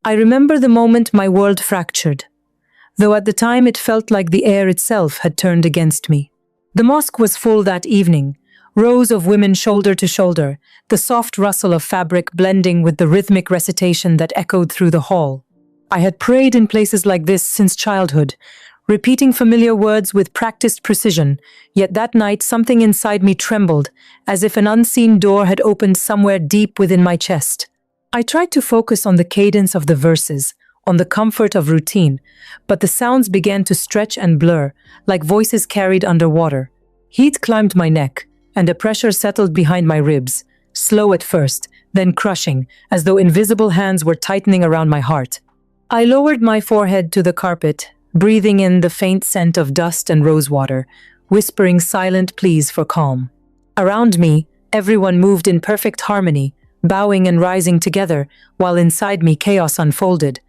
I remember the moment my world fractured, though at the time it felt like the air itself had turned against me. The mosque was full that evening, rows of women shoulder to shoulder, the soft rustle of fabric blending with the rhythmic recitation that echoed through the hall. I had prayed in places like this since childhood, repeating familiar words with practiced precision, yet that night something inside me trembled, as if an unseen door had opened somewhere deep within my chest. I tried to focus on the cadence of the verses, on the comfort of routine, but the sounds began to stretch and blur, like voices carried underwater. Heat climbed my neck, and a pressure settled behind my ribs, slow at first, then crushing, as though invisible hands were tightening around my heart. I lowered my forehead to the carpet, breathing in the faint scent of dust and rosewater, whispering silent pleas for calm. Around me, everyone moved in perfect harmony, bowing and rising together, while inside me chaos unfolded.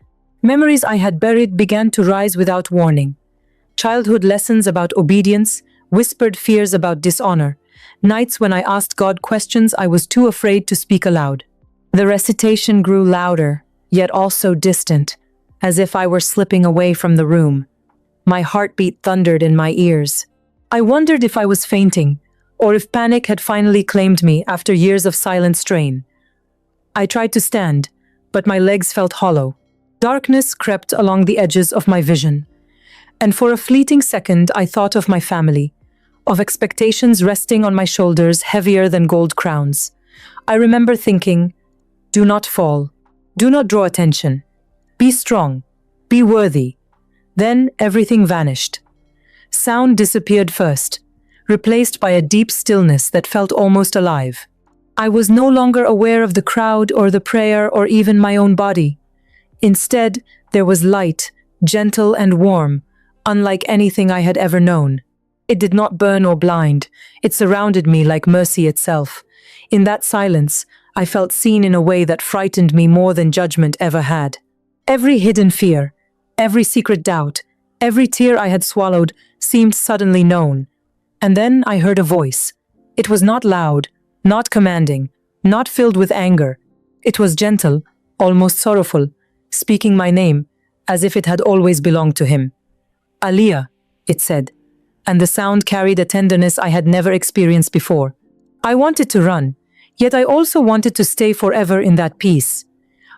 Memories I had buried began to rise without warning. Childhood lessons about obedience, whispered fears about dishonor, nights when I asked God questions I was too afraid to speak aloud. The recitation grew louder, yet also distant, as if I were slipping away from the room. My heartbeat thundered in my ears. I wondered if I was fainting, or if panic had finally claimed me after years of silent strain. I tried to stand, but my legs felt hollow. Darkness crept along the edges of my vision, and for a fleeting second I thought of my family, of expectations resting on my shoulders heavier than gold crowns. I remember thinking, "Do not fall. Do not draw attention. Be strong. Be worthy." Then everything vanished. Sound disappeared first, replaced by a deep stillness that felt almost alive. I was no longer aware of the crowd or the prayer or even my own body. Instead, there was light, gentle and warm, unlike anything I had ever known. It did not burn or blind. It surrounded me like mercy itself. In that silence, I felt seen in a way that frightened me more than judgment ever had. Every hidden fear, every secret doubt, every tear I had swallowed seemed suddenly known. And then I heard a voice. It was not loud, not commanding, not filled with anger. It was gentle, almost sorrowful, speaking my name, as if it had always belonged to him. "Aaliyah," it said, and the sound carried a tenderness I had never experienced before. I wanted to run, yet I also wanted to stay forever in that peace.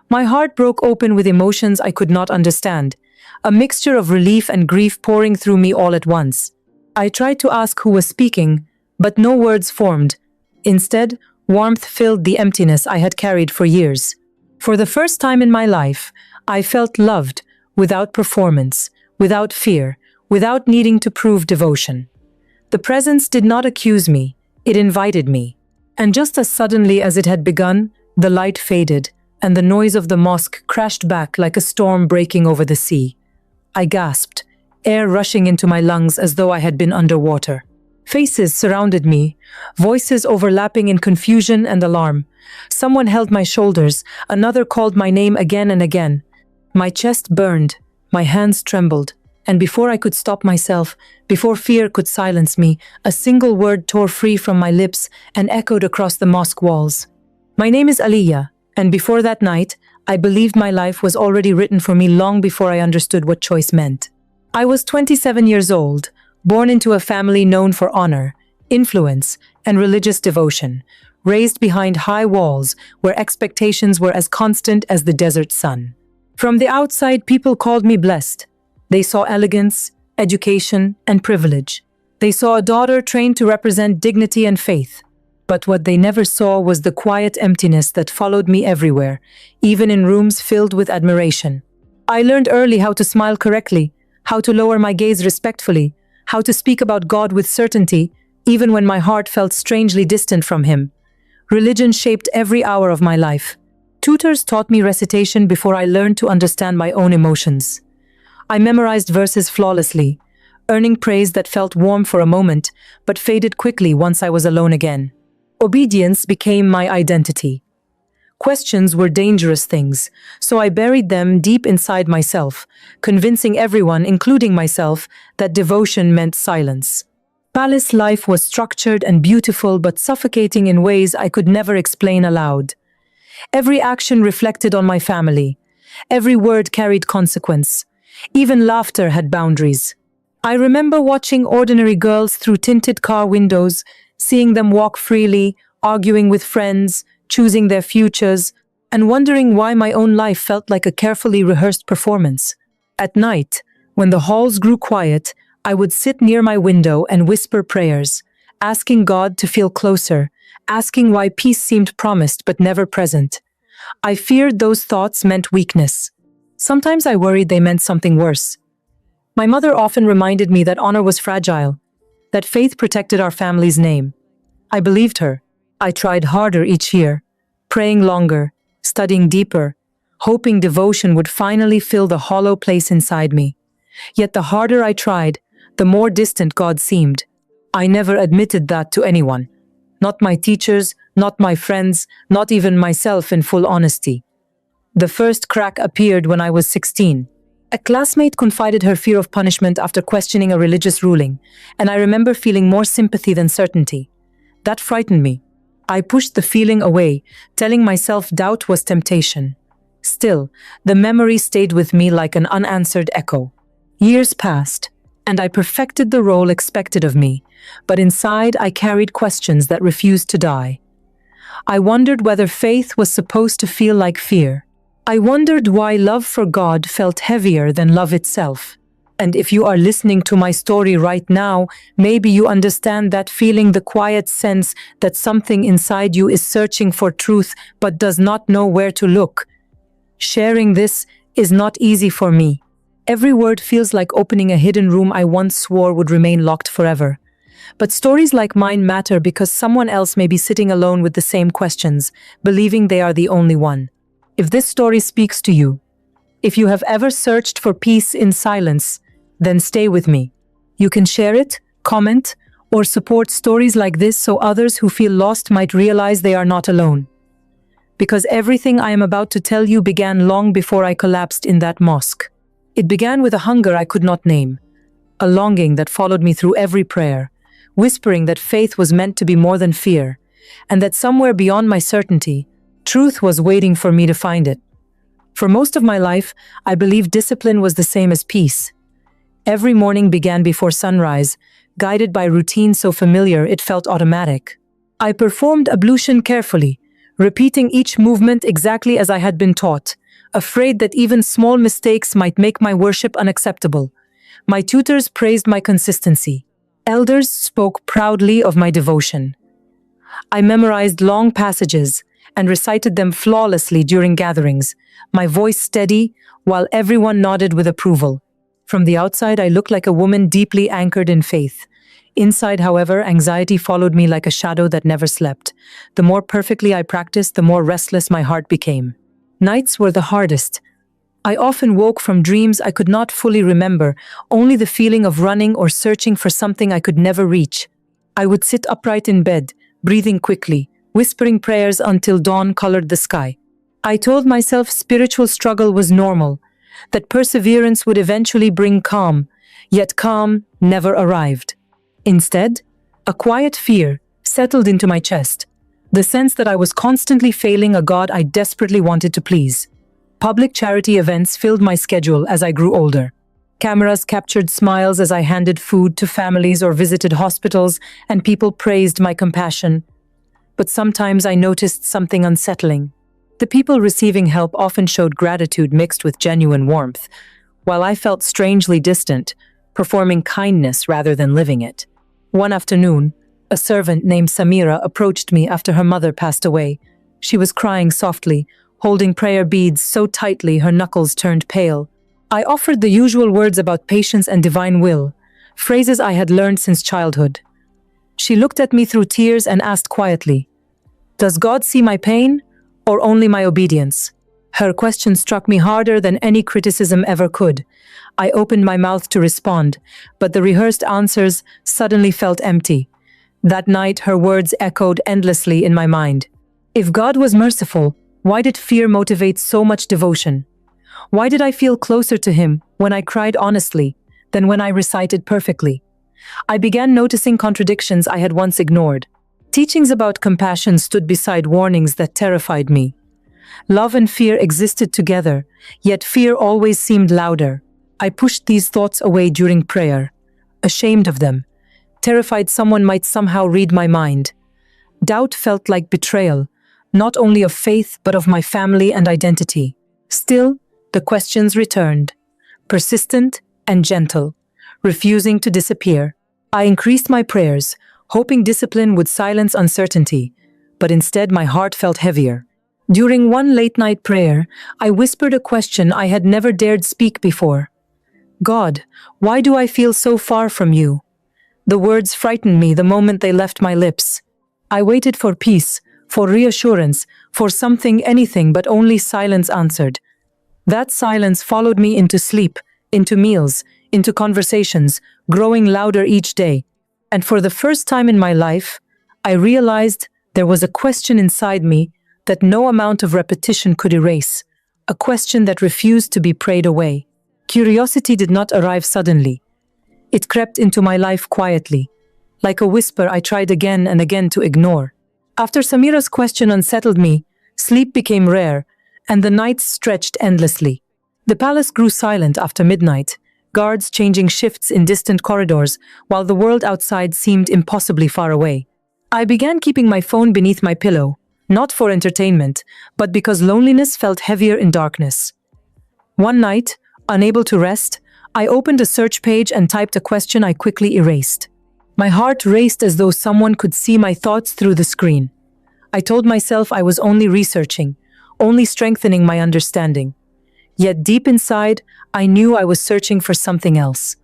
My heart broke open with emotions I could not understand, a mixture of relief and grief pouring through me all at once. I tried to ask who was speaking, but no words formed. Instead, warmth filled the emptiness I had carried for years. For the first time in my life, I felt loved, without performance, without fear, without needing to prove devotion. The presence did not accuse me, it invited me. And just as suddenly as it had begun, the light faded, and the noise of the mosque crashed back like a storm breaking over the sea. I gasped, air rushing into my lungs as though I had been underwater. Faces surrounded me, voices overlapping in confusion and alarm. Someone held my shoulders, another called my name again and again. My chest burned, my hands trembled, and before I could stop myself, before fear could silence me, a single word tore free from my lips and echoed across the mosque walls. My name is Aaliyah, and before that night, I believed my life was already written for me long before I understood what choice meant. I was 27 years old, born into a family known for honor, influence, and religious devotion, raised behind high walls where expectations were as constant as the desert sun. From the outside, people called me blessed. They saw elegance, education, and privilege. They saw a daughter trained to represent dignity and faith. But what they never saw was the quiet emptiness that followed me everywhere, even in rooms filled with admiration. I learned early how to smile correctly, how to lower my gaze respectfully, how to speak about God with certainty, even when my heart felt strangely distant from Him. Religion shaped every hour of my life. Tutors taught me recitation before I learned to understand my own emotions. I memorized verses flawlessly, earning praise that felt warm for a moment, but faded quickly once I was alone again. Obedience became my identity. Questions were dangerous things, so I buried them deep inside myself, convincing everyone, including myself, that devotion meant silence. Palace life was structured and beautiful but suffocating in ways I could never explain aloud. Every action reflected on my family. Every word carried consequence. Even laughter had boundaries. I remember watching ordinary girls through tinted car windows, seeing them walk freely, arguing with friends, choosing their futures, and wondering why my own life felt like a carefully rehearsed performance. At night, when the halls grew quiet, I would sit near my window and whisper prayers, asking God to feel closer, asking why peace seemed promised but never present. I feared those thoughts meant weakness. Sometimes I worried they meant something worse. My mother often reminded me that honor was fragile, that faith protected our family's name. I believed her. I tried harder each year, praying longer, studying deeper, hoping devotion would finally fill the hollow place inside me. Yet the harder I tried, the more distant God seemed. I never admitted that to anyone. Not my teachers, not my friends, not even myself in full honesty. The first crack appeared when I was 16. A classmate confided her fear of punishment after questioning a religious ruling, and I remember feeling more sympathy than certainty. That frightened me. I pushed the feeling away, telling myself doubt was temptation. Still, the memory stayed with me like an unanswered echo. Years passed, and I perfected the role expected of me, but inside I carried questions that refused to die. I wondered whether faith was supposed to feel like fear. I wondered why love for God felt heavier than love itself. And if you are listening to my story right now, maybe you understand that feeling, the quiet sense that something inside you is searching for truth but does not know where to look. Sharing this is not easy for me. Every word feels like opening a hidden room I once swore would remain locked forever. But stories like mine matter because someone else may be sitting alone with the same questions, believing they are the only one. If this story speaks to you, if you have ever searched for peace in silence, then stay with me. You can share it, comment, or support stories like this so others who feel lost might realize they are not alone. Because everything I am about to tell you began long before I collapsed in that mosque. It began with a hunger I could not name, a longing that followed me through every prayer, whispering that faith was meant to be more than fear, and that somewhere beyond my certainty, truth was waiting for me to find it. For most of my life, I believed discipline was the same as peace. Every morning began before sunrise, guided by routine so familiar it felt automatic. I performed ablution carefully, repeating each movement exactly as I had been taught, afraid that even small mistakes might make my worship unacceptable. My tutors praised my consistency. Elders spoke proudly of my devotion. I memorized long passages and recited them flawlessly during gatherings, my voice steady while everyone nodded with approval. From the outside, I looked like a woman deeply anchored in faith. Inside, however, anxiety followed me like a shadow that never slept. The more perfectly I practiced, the more restless my heart became. Nights were the hardest. I often woke from dreams I could not fully remember, only the feeling of running or searching for something I could never reach. I would sit upright in bed, breathing quickly, whispering prayers until dawn colored the sky. I told myself spiritual struggle was normal, that perseverance would eventually bring calm, yet calm never arrived. Instead, a quiet fear settled into my chest, the sense that I was constantly failing a God I desperately wanted to please. Public charity events filled my schedule as I grew older. Cameras captured smiles as I handed food to families or visited hospitals, and people praised my compassion. But sometimes I noticed something unsettling. The people receiving help often showed gratitude mixed with genuine warmth, while I felt strangely distant, performing kindness rather than living it. One afternoon, a servant named Samira approached me after her mother passed away. She was crying softly, holding prayer beads so tightly her knuckles turned pale. I offered the usual words about patience and divine will, phrases I had learned since childhood. She looked at me through tears and asked quietly, "Does God see my pain, or only my obedience?" Her question struck me harder than any criticism ever could. I opened my mouth to respond, but the rehearsed answers suddenly felt empty. That night, her words echoed endlessly in my mind. If God was merciful, why did fear motivate so much devotion? Why did I feel closer to Him when I cried honestly than when I recited perfectly? I began noticing contradictions I had once ignored. Teachings about compassion stood beside warnings that terrified me. Love and fear existed together, yet fear always seemed louder. I pushed these thoughts away during prayer, ashamed of them, terrified someone might somehow read my mind. Doubt felt like betrayal, not only of faith but of my family and identity. Still, the questions returned, persistent and gentle, refusing to disappear. I increased my prayers, hoping discipline would silence uncertainty, but instead my heart felt heavier. During one late-night prayer, I whispered a question I had never dared speak before. God, why do I feel so far from you? The words frightened me the moment they left my lips. I waited for peace, for reassurance, for something, anything, but only silence answered. That silence followed me into sleep, into meals, into conversations, growing louder each day. And for the first time in my life, I realized there was a question inside me that no amount of repetition could erase, a question that refused to be prayed away. Curiosity did not arrive suddenly. It crept into my life quietly. Like a whisper I tried again and again to ignore. After Samira's question unsettled me, sleep became rare, and the nights stretched endlessly. The palace grew silent after midnight, guards changing shifts in distant corridors, while the world outside seemed impossibly far away. I began keeping my phone beneath my pillow, not for entertainment, but because loneliness felt heavier in darkness. One night, unable to rest, I opened a search page and typed a question I quickly erased. My heart raced as though someone could see my thoughts through the screen. I told myself I was only researching, only strengthening my understanding. Yet deep inside, I knew I was searching for something else.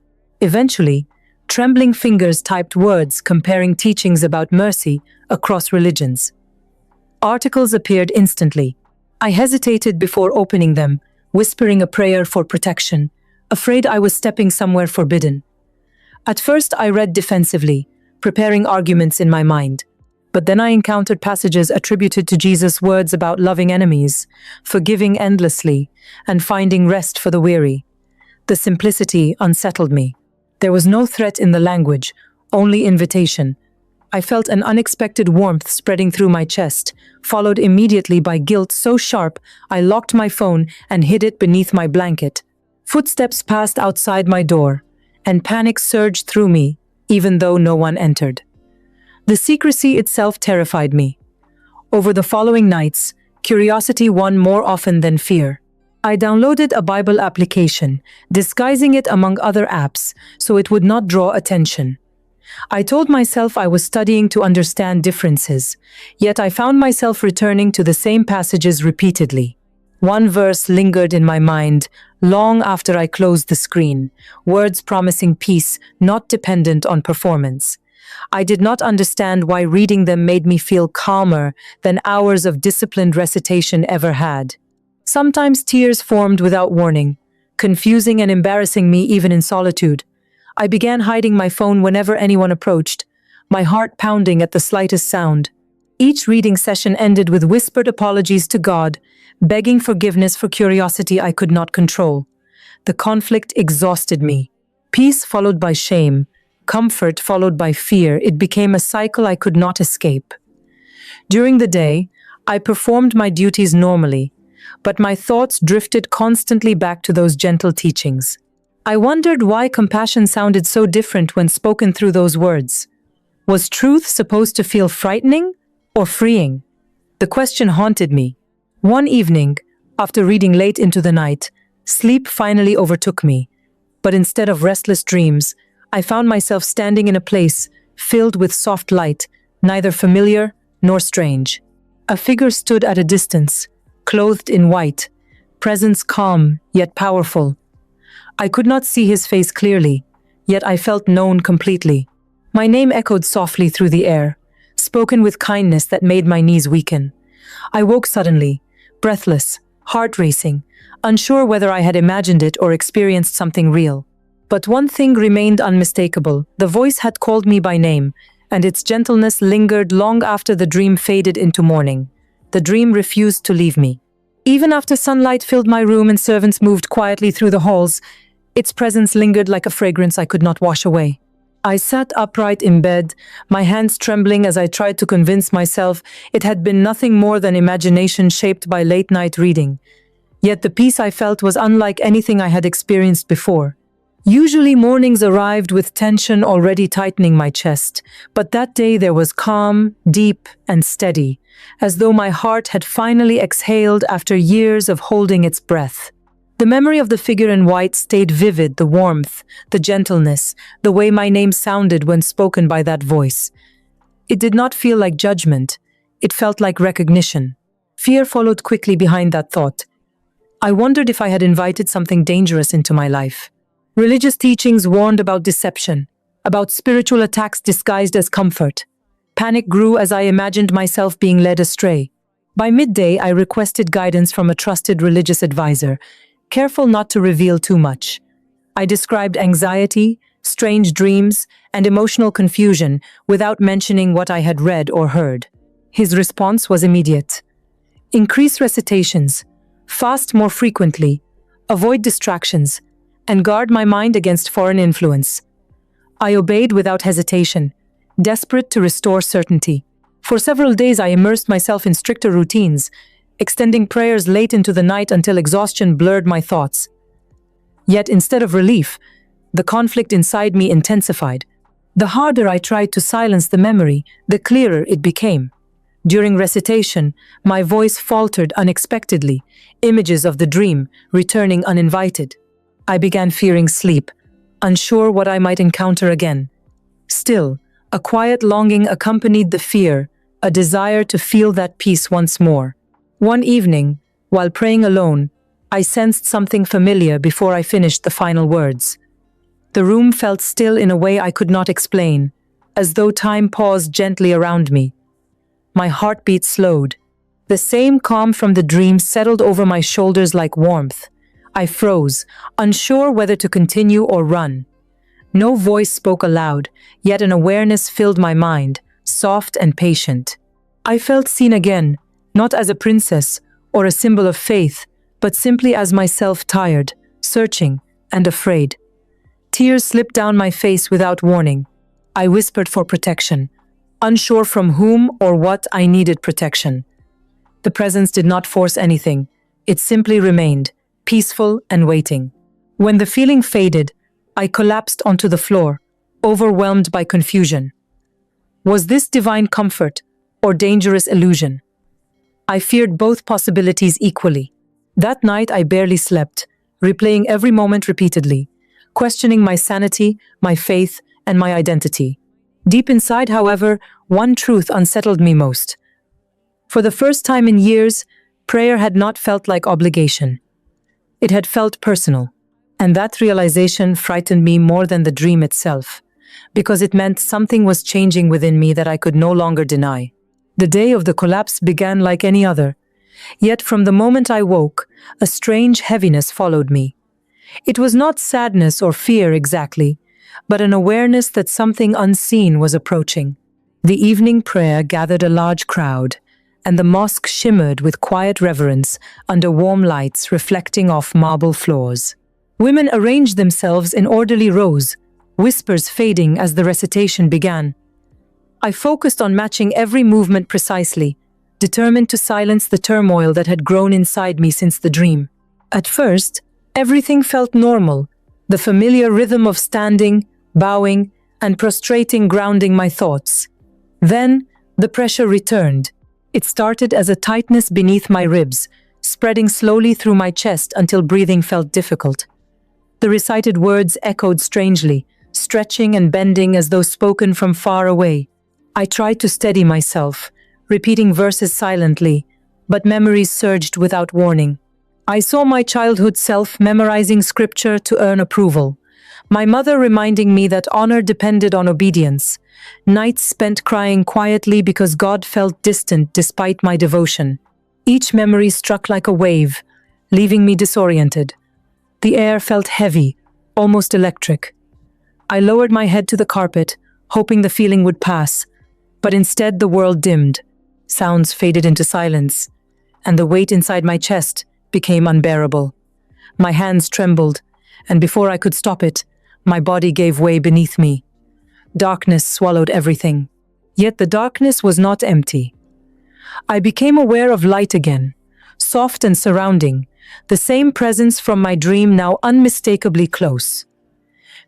Eventually, trembling fingers typed words comparing teachings about mercy across religions. Articles appeared instantly. I hesitated before opening them, whispering a prayer for protection, afraid I was stepping somewhere forbidden. At first, I read defensively, preparing arguments in my mind. But then I encountered passages attributed to Jesus' words about loving enemies, forgiving endlessly, and finding rest for the weary. The simplicity unsettled me. There was no threat in the language, only invitation. I felt an unexpected warmth spreading through my chest, followed immediately by guilt so sharp I locked my phone and hid it beneath my blanket. Footsteps passed outside my door, and panic surged through me, even though no one entered. The secrecy itself terrified me. Over the following nights, curiosity won more often than fear. I downloaded a Bible application, disguising it among other apps so it would not draw attention. I told myself I was studying to understand differences, yet I found myself returning to the same passages repeatedly. One verse lingered in my mind long after I closed the screen, words promising peace not dependent on performance. I did not understand why reading them made me feel calmer than hours of disciplined recitation ever had. Sometimes tears formed without warning, confusing and embarrassing me even in solitude. I began hiding my phone whenever anyone approached, my heart pounding at the slightest sound. Each reading session ended with whispered apologies to God, begging forgiveness for curiosity I could not control. The conflict exhausted me. Peace followed by shame, comfort followed by fear. It became a cycle I could not escape. During the day, I performed my duties normally, but my thoughts drifted constantly back to those gentle teachings. I wondered why compassion sounded so different when spoken through those words. Was truth supposed to feel frightening or freeing? The question haunted me. One evening, after reading late into the night, sleep finally overtook me. But instead of restless dreams, I found myself standing in a place filled with soft light, neither familiar nor strange. A figure stood at a distance, clothed in white, presence calm yet powerful. I could not see his face clearly, yet I felt known completely. My name echoed softly through the air, spoken with kindness that made my knees weaken. I woke suddenly, breathless, heart racing, unsure whether I had imagined it or experienced something real. But one thing remained unmistakable. The voice had called me by name, and its gentleness lingered long after the dream faded into morning. The dream refused to leave me. Even after sunlight filled my room and servants moved quietly through the halls, its presence lingered like a fragrance I could not wash away. I sat upright in bed, my hands trembling as I tried to convince myself it had been nothing more than imagination shaped by late-night reading. Yet the peace I felt was unlike anything I had experienced before. Usually mornings arrived with tension already tightening my chest, but that day there was calm, deep, and steady, as though my heart had finally exhaled after years of holding its breath. The memory of the figure in white stayed vivid, the warmth, the gentleness, the way my name sounded when spoken by that voice. It did not feel like judgment, it felt like recognition. Fear followed quickly behind that thought. I wondered if I had invited something dangerous into my life. Religious teachings warned about deception, about spiritual attacks disguised as comfort. Panic grew as I imagined myself being led astray. By midday, I requested guidance from a trusted religious advisor, careful not to reveal too much. I described anxiety, strange dreams, and emotional confusion without mentioning what I had read or heard. His response was immediate. Increase recitations, fast more frequently, avoid distractions, and guard my mind against foreign influence. I obeyed without hesitation, desperate to restore certainty. For several days I immersed myself in stricter routines, extending prayers late into the night until exhaustion blurred my thoughts. Yet instead of relief, the conflict inside me intensified. The harder I tried to silence the memory, the clearer it became. During recitation, my voice faltered unexpectedly, images of the dream returning uninvited. I began fearing sleep, unsure what I might encounter again. Still, a quiet longing accompanied the fear, a desire to feel that peace once more. One evening, while praying alone, I sensed something familiar before I finished the final words. The room felt still in a way I could not explain, as though time paused gently around me. My heartbeat slowed. The same calm from the dream settled over my shoulders like warmth. I froze, unsure whether to continue or run. No voice spoke aloud, yet an awareness filled my mind, soft and patient. I felt seen again, not as a princess or a symbol of faith, but simply as myself, tired, searching, and afraid. Tears slipped down my face without warning. I whispered for protection, unsure from whom or what I needed protection. The presence did not force anything. It simply remained, peaceful and waiting. When the feeling faded, I collapsed onto the floor, overwhelmed by confusion. Was this divine comfort or dangerous illusion? I feared both possibilities equally. That night I barely slept, replaying every moment repeatedly, questioning my sanity, my faith, and my identity. Deep inside, however, one truth unsettled me most. For the first time in years, prayer had not felt like obligation. It had felt personal, and that realization frightened me more than the dream itself, because it meant something was changing within me that I could no longer deny. The day of the collapse began like any other, yet from the moment I woke, a strange heaviness followed me. It was not sadness or fear exactly, but an awareness that something unseen was approaching. The evening prayer gathered a large crowd, and the mosque shimmered with quiet reverence under warm lights reflecting off marble floors. Women arranged themselves in orderly rows, whispers fading as the recitation began. I focused on matching every movement precisely, determined to silence the turmoil that had grown inside me since the dream. At first, everything felt normal, the familiar rhythm of standing, bowing, and prostrating grounding my thoughts. Then, the pressure returned. It started as a tightness beneath my ribs, spreading slowly through my chest until breathing felt difficult. The recited words echoed strangely, stretching and bending as though spoken from far away. I tried to steady myself, repeating verses silently, but memories surged without warning. I saw my childhood self memorizing scripture to earn approval, my mother reminding me that honor depended on obedience, nights spent crying quietly because God felt distant despite my devotion. Each memory struck like a wave, leaving me disoriented. The air felt heavy, almost electric. I lowered my head to the carpet, hoping the feeling would pass, but instead the world dimmed. Sounds faded into silence, and the weight inside my chest became unbearable. My hands trembled, and before I could stop it, my body gave way beneath me. Darkness swallowed everything. Yet the darkness was not empty. I became aware of light again, soft and surrounding, the same presence from my dream now unmistakably close.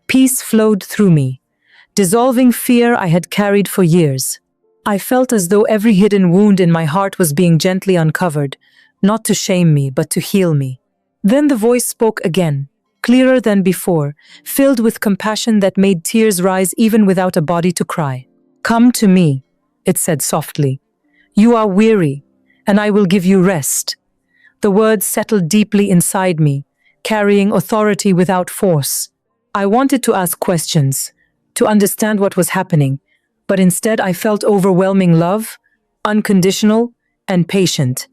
Peace flowed through me, dissolving fear I had carried for years. I felt as though every hidden wound in my heart was being gently uncovered, not to shame me, but to heal me. Then the voice spoke again, clearer than before, filled with compassion that made tears rise even without a body to cry. "Come to me," it said softly. "You are weary, and I will give you rest." The words settled deeply inside me, carrying authority without force. I wanted to ask questions, to understand what was happening, but instead I felt overwhelming love, unconditional and patient.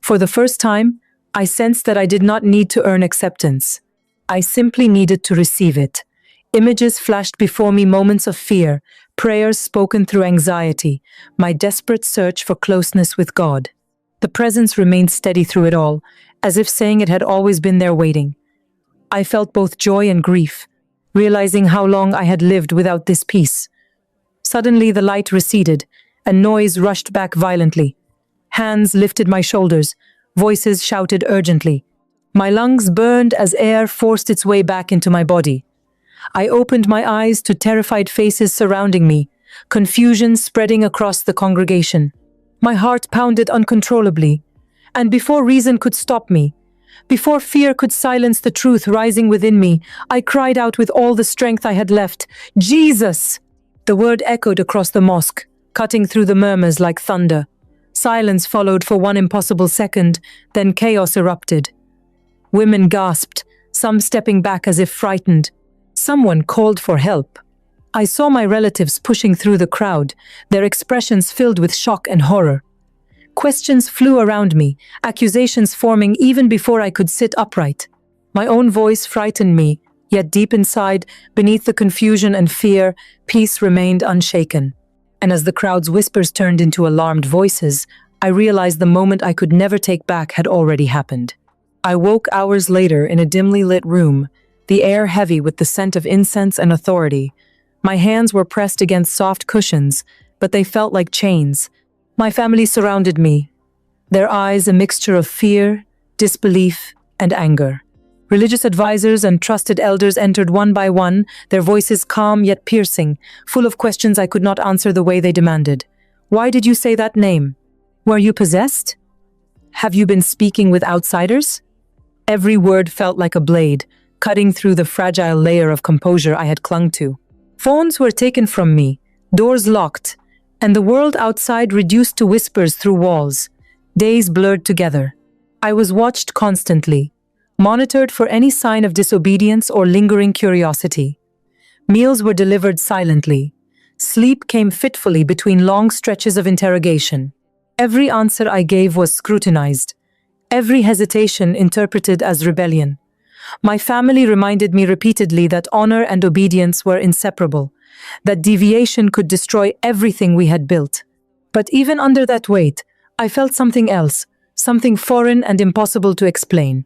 For the first time, I sensed that I did not need to earn acceptance. I simply needed to receive it. Images flashed before me, moments of fear, prayers spoken through anxiety, my desperate search for closeness with God. The presence remained steady through it all, as if saying it had always been there waiting. I felt both joy and grief, realizing how long I had lived without this peace. Suddenly the light receded, and noise rushed back violently. Hands lifted my shoulders, voices shouted urgently. My lungs burned as air forced its way back into my body. I opened my eyes to terrified faces surrounding me, confusion spreading across the congregation. My heart pounded uncontrollably, and before reason could stop me, before fear could silence the truth rising within me, I cried out with all the strength I had left, "Jesus!" The word echoed across the mosque, cutting through the murmurs like thunder. Silence followed for one impossible second, then chaos erupted. Women gasped, some stepping back as if frightened. Someone called for help. I saw my relatives pushing through the crowd, their expressions filled with shock and horror. Questions flew around me, accusations forming even before I could sit upright. My own voice frightened me, yet deep inside, beneath the confusion and fear, peace remained unshaken. And as the crowd's whispers turned into alarmed voices, I realized the moment I could never take back had already happened. I woke hours later in a dimly lit room, the air heavy with the scent of incense and authority. My hands were pressed against soft cushions, but they felt like chains. My family surrounded me, their eyes a mixture of fear, disbelief, and anger. Religious advisors and trusted elders entered one by one, their voices calm yet piercing, full of questions I could not answer the way they demanded. "Why did you say that name? Were you possessed? Have you been speaking with outsiders?" Every word felt like a blade, cutting through the fragile layer of composure I had clung to. Phones were taken from me, doors locked, and the world outside reduced to whispers through walls. Days blurred together. I was watched constantly, monitored for any sign of disobedience or lingering curiosity. Meals were delivered silently. Sleep came fitfully between long stretches of interrogation. Every answer I gave was scrutinized, every hesitation interpreted as rebellion. My family reminded me repeatedly that honor and obedience were inseparable, that deviation could destroy everything we had built. But even under that weight, I felt something else, something foreign and impossible to explain.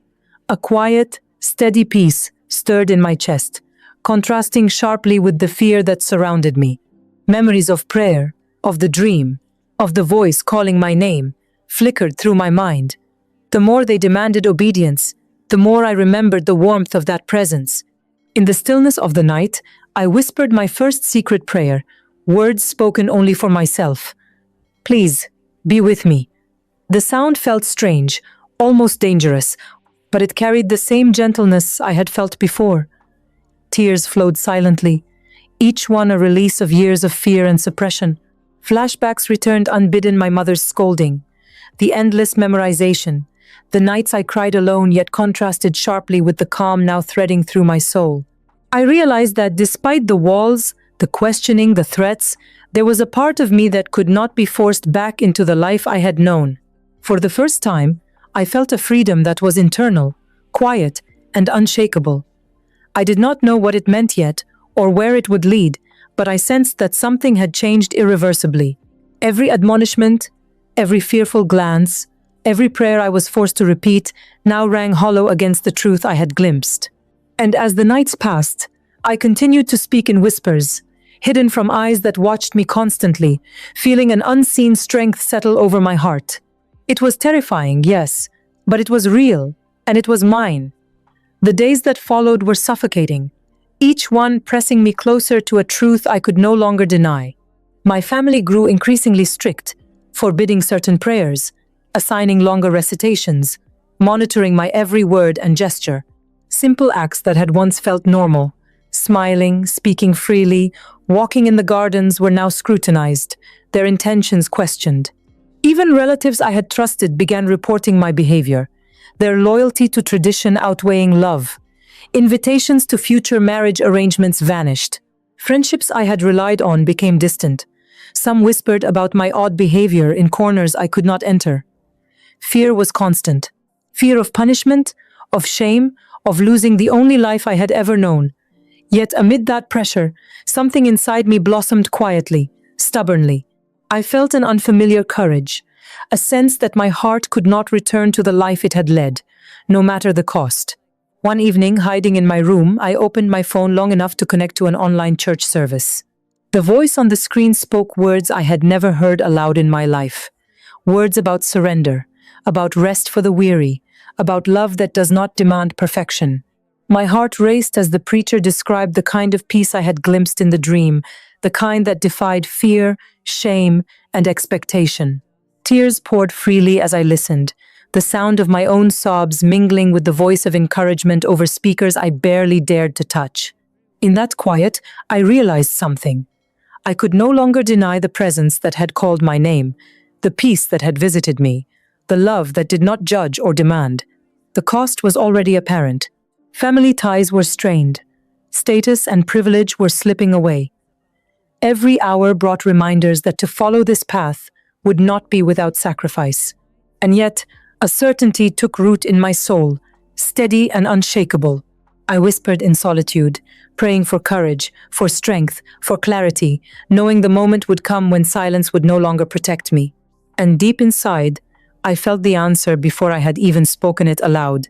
A quiet, steady peace stirred in my chest, contrasting sharply with the fear that surrounded me. Memories of prayer, of the dream, of the voice calling my name, flickered through my mind. The more they demanded obedience, the more I remembered the warmth of that presence. In the stillness of the night, I whispered my first secret prayer, words spoken only for myself. "Please, be with me." The sound felt strange, almost dangerous, but it carried the same gentleness I had felt before. Tears flowed silently, each one a release of years of fear and suppression. Flashbacks returned unbidden, my mother's scolding, the endless memorization, the nights I cried alone yet contrasted sharply with the calm now threading through my soul. I realized that despite the walls, the questioning, the threats, there was a part of me that could not be forced back into the life I had known. For the first time, I felt a freedom that was internal, quiet, and unshakable. I did not know what it meant yet, or where it would lead, but I sensed that something had changed irreversibly. Every admonishment, every fearful glance, every prayer I was forced to repeat now rang hollow against the truth I had glimpsed. And as the nights passed, I continued to speak in whispers, hidden from eyes that watched me constantly, feeling an unseen strength settle over my heart. It was terrifying, yes, but it was real, and it was mine. The days that followed were suffocating, each one pressing me closer to a truth I could no longer deny. My family grew increasingly strict, forbidding certain prayers, assigning longer recitations, monitoring my every word and gesture. Simple acts that had once felt normal, smiling, speaking freely, walking in the gardens, were now scrutinized, their intentions questioned. Even relatives I had trusted began reporting my behavior, their loyalty to tradition outweighing love. Invitations to future marriage arrangements vanished. Friendships I had relied on became distant. Some whispered about my odd behavior in corners I could not enter. Fear was constant. Fear of punishment, of shame, of losing the only life I had ever known. Yet amid that pressure, something inside me blossomed quietly, stubbornly. I felt an unfamiliar courage, a sense that my heart could not return to the life it had led, no matter the cost. One evening, hiding in my room, I opened my phone long enough to connect to an online church service. The voice on the screen spoke words I had never heard aloud in my life. Words about surrender, about rest for the weary, about love that does not demand perfection. My heart raced as the preacher described the kind of peace I had glimpsed in the dream, the kind that defied fear, shame, and expectation. Tears poured freely as I listened, the sound of my own sobs mingling with the voice of encouragement over speakers I barely dared to touch. In that quiet, I realized something. I could no longer deny the presence that had called my name, the peace that had visited me, the love that did not judge or demand. The cost was already apparent. Family ties were strained. Status and privilege were slipping away. Every hour brought reminders that to follow this path would not be without sacrifice. And yet, a certainty took root in my soul, steady and unshakable. I whispered in solitude, praying for courage, for strength, for clarity, knowing the moment would come when silence would no longer protect me. And deep inside, I felt the answer before I had even spoken it aloud.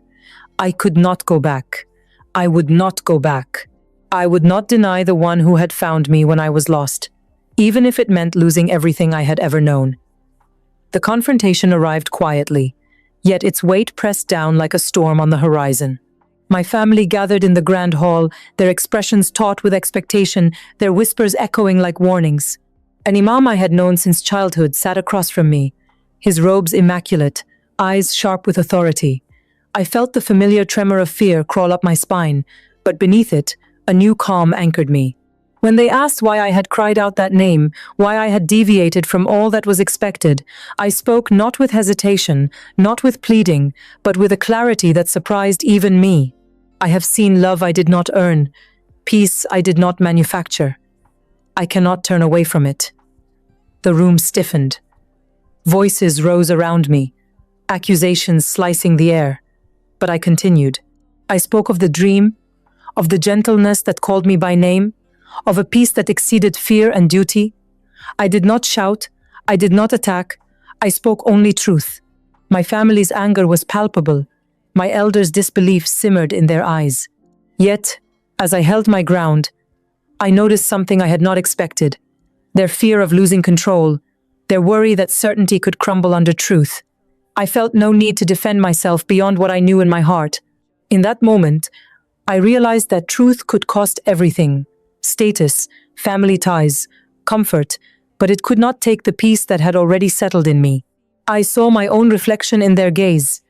I could not go back. I would not go back. I would not deny the one who had found me when I was lost, even if it meant losing everything I had ever known. The confrontation arrived quietly, yet its weight pressed down like a storm on the horizon. My family gathered in the grand hall, their expressions taut with expectation, their whispers echoing like warnings. An imam I had known since childhood sat across from me, his robes immaculate, eyes sharp with authority. I felt the familiar tremor of fear crawl up my spine, but beneath it, a new calm anchored me. When they asked why I had cried out that name, why I had deviated from all that was expected, I spoke not with hesitation, not with pleading, but with a clarity that surprised even me. I have seen love I did not earn, peace I did not manufacture. I cannot turn away from it. The room stiffened. Voices rose around me, accusations slicing the air. But I continued. I spoke of the dream, of the gentleness that called me by name, of a peace that exceeded fear and duty. I did not shout, I did not attack, I spoke only truth. My family's anger was palpable, my elders' disbelief simmered in their eyes. Yet, as I held my ground, I noticed something I had not expected. Their fear of losing control, their worry that certainty could crumble under truth. I felt no need to defend myself beyond what I knew in my heart. In that moment, I realized that truth could cost everything: status, family ties, comfort, but it could not take the peace that had already settled in me. I saw my own reflection in their gaze,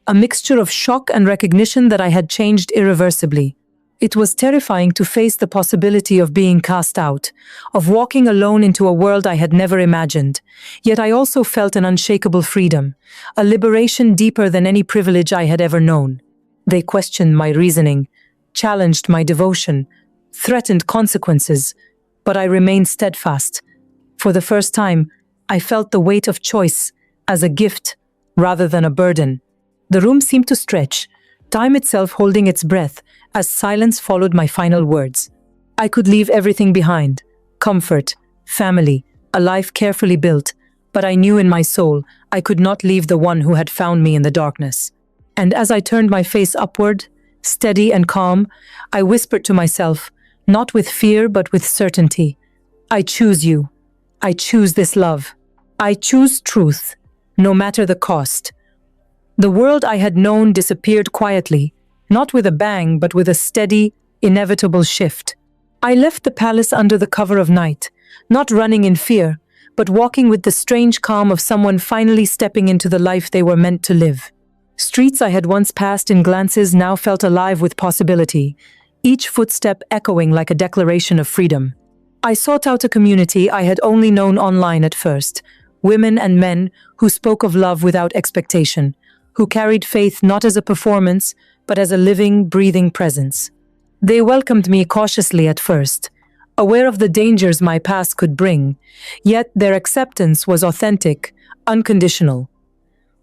a mixture of shock and recognition that I had changed irreversibly. It was terrifying to face the possibility of being cast out, of walking alone into a world I had never imagined. Yet I also felt an unshakable freedom, a liberation deeper than any privilege I had ever known. They questioned my reasoning, challenged my devotion, threatened consequences, but I remained steadfast. For the first time, I felt the weight of choice as a gift rather than a burden. The room seemed to stretch, time itself holding its breath as silence followed my final words. I could leave everything behind: comfort, family, a life carefully built, but I knew in my soul I could not leave the one who had found me in the darkness. And as I turned my face upward, steady and calm, I whispered to myself, not with fear but with certainty, I choose you. I choose this love. I choose truth, no matter the cost. The world I had known disappeared quietly, not with a bang, but with a steady, inevitable shift. I left the palace under the cover of night, not running in fear, but walking with the strange calm of someone finally stepping into the life they were meant to live. Streets I had once passed in glances now felt alive with possibility, each footstep echoing like a declaration of freedom. I sought out a community I had only known online at first, women and men who spoke of love without expectation, who carried faith not as a performance, but as a living, breathing presence. They welcomed me cautiously at first, aware of the dangers my past could bring, yet their acceptance was authentic, unconditional.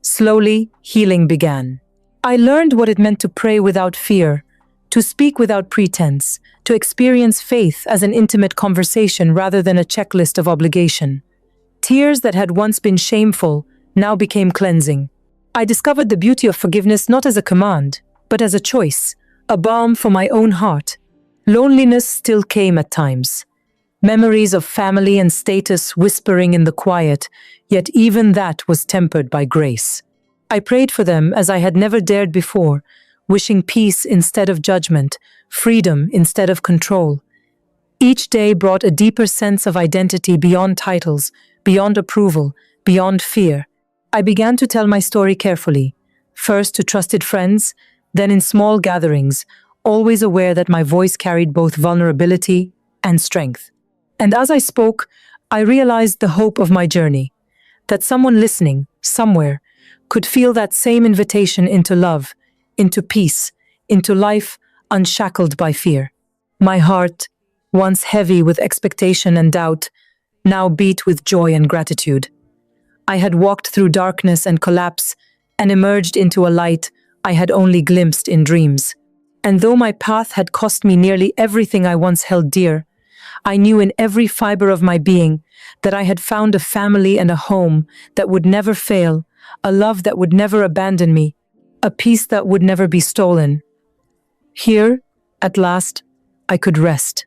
Slowly, healing began. I learned what it meant to pray without fear, to speak without pretense, to experience faith as an intimate conversation rather than a checklist of obligation. Tears that had once been shameful now became cleansing. I discovered the beauty of forgiveness not as a command, but as a choice, a balm for my own heart. Loneliness still came at times. Memories of family and status whispering in the quiet, yet even that was tempered by grace. I prayed for them as I had never dared before, wishing peace instead of judgment, freedom instead of control. Each day brought a deeper sense of identity beyond titles, beyond approval, beyond fear. I began to tell my story carefully, first to trusted friends, then in small gatherings, always aware that my voice carried both vulnerability and strength. And as I spoke, I realized the hope of my journey, that someone listening, somewhere, could feel that same invitation into love, into peace, into life unshackled by fear. My heart, once heavy with expectation and doubt, now beat with joy and gratitude. I had walked through darkness and collapse and emerged into a light I had only glimpsed in dreams. And though my path had cost me nearly everything I once held dear, I knew in every fiber of my being that I had found a family and a home that would never fail, a love that would never abandon me, a peace that would never be stolen. Here, at last, I could rest.